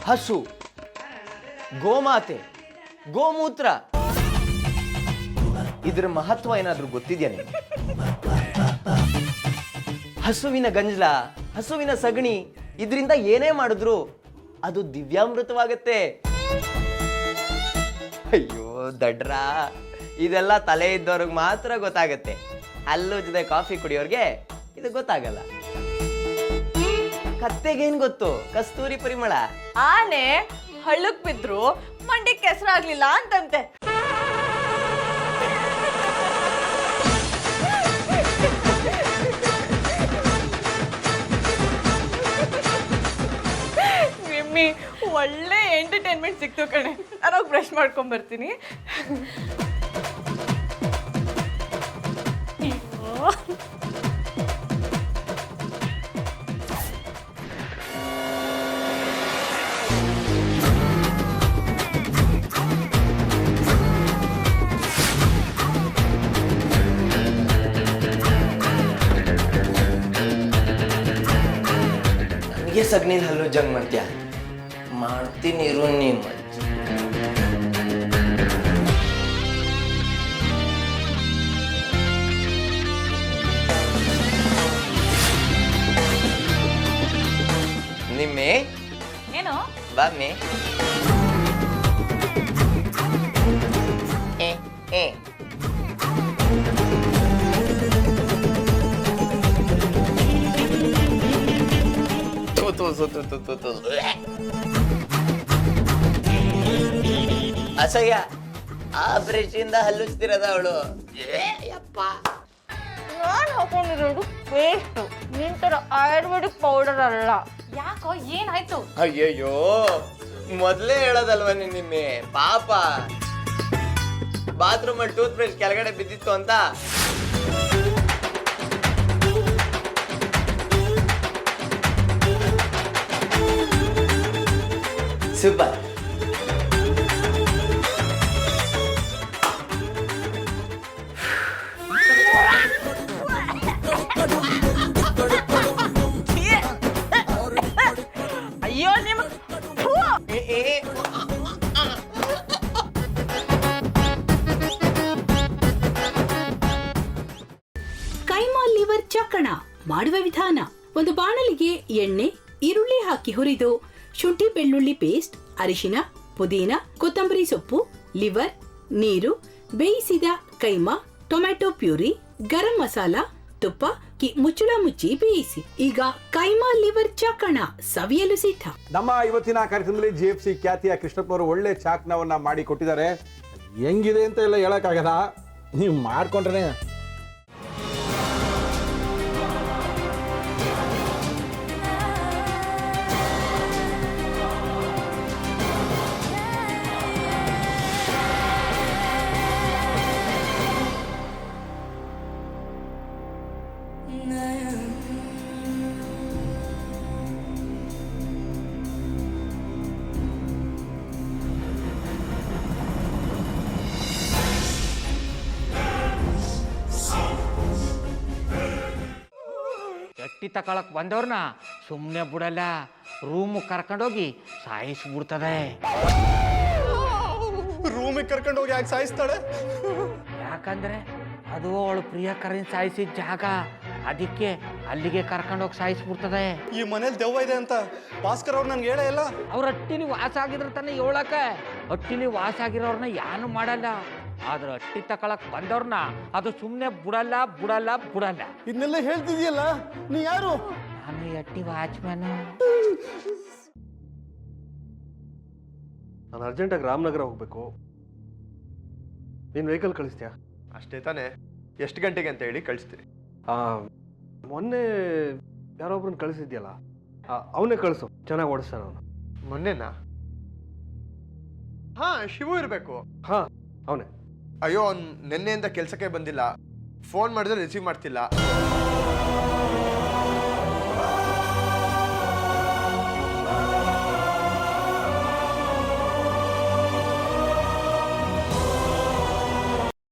ಹಸು, ಗೋಮಾತೆ, ಗೋಮೂತ್ರ, ಇದರ ಮಹತ್ವ ಏನಾದ್ರೂ ಗೊತ್ತಿದ್ಯಾ ನಿಮಗೆ? ಹಸುವಿನ ಗಂಜಲ, ಹಸುವಿನ ಸಗಣಿ, ಇದರಿಂದ ಏನೇ ಮಾಡಿದ್ರು ಅದು ದಿವ್ಯಾಮೃತವಾಗತ್ತೆ. ಅಯ್ಯೋ ದಡ್ರ, ಇದೆಲ್ಲ ತಲೆ ಇದ್ದವ್ರಿಗೆ ಮಾತ್ರ ಗೊತ್ತಾಗತ್ತೆ. ಹಲ್ಲು ಜೊತೆ ಕಾಫಿ ಕುಡಿಯೋರ್ಗೆ ಇದು ಗೊತ್ತಾಗಲ್ಲ. ಕತ್ತೆಗೇನ್ ಗೊತ್ತು ಕಸ್ತೂರಿ ಪರಿಮಳ. ಆನೆ ಹಳ್ಳಕ್ ಬಿದ್ರು ಮಂಡಿಗೆ ಕೆಸರಾಗ್ಲಿಲ್ಲ ಅಂತಂತೆ. ನಿಮ್ಮಿ ಒಳ್ಳೆ ಎಂಟರ್ಟೈನ್ಮೆಂಟ್ ಸಿಕ್ತು ಕಣೆ. ನಾನು ಬ್ರಷ್ ಮಾಡ್ಕೊಂಡ್ ಬರ್ತೀನಿ. ನನಗೆ ಸಗಣಿಲ್ ಹಲ್ಲು ಜಂಗ್ ಮಾಡ್ತೀಯ? ಮಾಡ್ತೀನಿ ಇರು ನಿಮ್ಮ. ನಿಮ್ಮೆ ಏನು ಬಾಮೆ ಏ ಏ ಅಸಹ್ಯ. ಆ ಬ್ರಷ್ ಇಂದ ಹಲ್ಲುಚ್ತಿರದ ಅವಳು. ನಾನು ಹಾಕೊಂಡಿರೋದು ಪೇಸ್ಟ್, ನಿಂತರ ಆಯುರ್ವೇದಿಕ್ ಪೌಡರ್ ಅಲ್ಲ. ಯಾಕೋ ಏನಾಯ್ತು? ಅಯ್ಯಯ್ಯೋ, ಮೊದ್ಲೇ ಹೇಳೋದಲ್ವ ನಿನ್ನೆ ಪಾಪ ಬಾತ್ರೂಮ್ ಅಲ್ಲಿ ಟೂತ್ ಬ್ರಷ್ ಕೆಳಗಡೆ ಬಿದ್ದಿತ್ತು ಅಂತ. ಸೂಪರ್. ಅಯ್ಯೋ ನಿಮ್ಮ ಕೈಮಾ ಲಿವರ್ ಚಕ್ಕಣ ಮಾಡುವ ವಿಧಾನ. ಒಂದು ಬಾಣಲಿಗೆ ಎಣ್ಣೆ, ಈರುಳ್ಳಿ ಹಾಕಿ ಹುರಿದು ಶುಂಠಿ ಬೆಳ್ಳುಳ್ಳಿ ಪೇಸ್ಟ್, ಅರಿಶಿನ, ಪುದೀನ, ಕೊತ್ತಂಬರಿ ಸೊಪ್ಪು, ಲಿವರ್, ನೀರು, ಬೇಯಿಸಿದ ಕೈಮಾ, ಟೊಮ್ಯಾಟೊ ಪ್ಯೂರಿ, ಗರಂ ಮಸಾಲ, ತುಪ್ಪ ಮುಚ್ಚಳ ಮುಚ್ಚಿ ಬೇಯಿಸಿ. ಈಗ ಕೈಮಾ ಲಿವರ್ ಚಾಕಣ ಸವಿಯಲು ಸಿದ್ಧ. ನಮ್ಮ ಇವತ್ತಿನ ಕಾರ್ಯಕ್ರಮದಲ್ಲಿ GFC ಖ್ಯಾತಿಯ ಕೃಷ್ಣಪ್ಪನವರು ಒಳ್ಳೆ ಚಾಕ್ನವನ್ನ ಮಾಡಿ ಕೊಟ್ಟಿದ್ದಾರೆ. ಹೆಂಗಿದೆ ಅಂತ ಎಲ್ಲ ಹೇಳಕ್ಕಾಗಲ್ಲ, ನೀವು ಮಾಡ್ಕೊಂಡ್ರೆ. ಎಟ್ಟಿ ತಕೊಳಕ್ ಬಂದವ್ರನ್ನ ಸುಮ್ಮನೆ ಬಿಡಲ್ಲ, ರೂಮ್ ಕರ್ಕೊಂಡೋಗಿ ಸಾಯಿಸ್ಬಿಡ್ತದೆ. ರೂಮಿಗೆ ಕರ್ಕೊಂಡು ಹೋಗಿ ಯಾಕೆ ಸಾಯಿಸ್ತಾಳೆ? ಯಾಕಂದ್ರೆ ಅದು ಅವಳು ಪ್ರಿಯಕರನ್ ಸಾಯಿಸಿದ ಜಾಗ, ಅದಕ್ಕೆ ಅಲ್ಲಿಗೆ ಕರ್ಕೊಂಡೋಗಿ ಸಾಯಿಸ್ಬಿಡ್ತದೆ. ಈ ಮನೇಲಿ ದೆವ್ವ ಇದೆ ಅಂತ ಭಾಸ್ಕರ್ ಅವ್ರು ನನ್ಗೆ ಹೇಳೇ ಇಲ್ಲ. ಅವ್ರ ಹಟ್ಟಿಲಿ ವಾಸ ಆಗಿದ್ರೆ ತಾನೆ ಹೇಳಕ. ಹಟ್ಟಿಲಿ ವಾಸ ಆಗಿರೋರ್ನ ಯಾನು ಮಾಡಲ್ಲ, ಆದ್ರೆ ಹಟ್ಟಿ ತಕೊಳಕ್ ಬಂದವ್ರನ್ನ ಅದು ಸುಮ್ಮನೆ ಬಿಡಲ್ಲ ಬಿಡಲ್ಲ ಬಿಡಲ್ಲ. ಇದನ್ನೆಲ್ಲ ಹೇಳ್ತಿದ್ಯಲ್ಲ, ನೀ ಯಾರು? ನಾನು ಹಟ್ಟಿ ವಾಚ್ಮ್ಯಾನು. ನಾನು ಅರ್ಜೆಂಟಾಗಿ ರಾಮನಗರ ಹೋಗ್ಬೇಕು. ನೀನು ವೆಹಿಕಲ್ ಕಳಿಸ್ತೀಯಾ? ಅಷ್ಟೇ ತಾನೆ, ಎಷ್ಟು ಗಂಟೆಗೆ ಅಂತ ಹೇಳಿ ಕಳಿಸ್ತೀನಿ. ಮೊನ್ನೆ ಯಾರೊಬ್ರನ್ನ ಕಳಿಸಿದ್ಯಲ್ಲ, ಅವನೇ ಕಳಿಸು, ಚೆನ್ನಾಗಿ ಓಡಿಸ್ತಾನ ಅವನು. ಮೊನ್ನೆನಾ? ಹಾ, ಶಿವು ಇರಬೇಕು. ಹಾ, ಅವನೇ. ಅಯ್ಯೋ, ಅವ್ನು ನಿನ್ನೆಯಿಂದ ಕೆಲಸಕ್ಕೆ ಬಂದಿಲ್ಲ. ಫೋನ್ ಮಾಡಿದ್ರೆ ರಿಸೀವ್ ಮಾಡ್ತಿಲ್ಲ.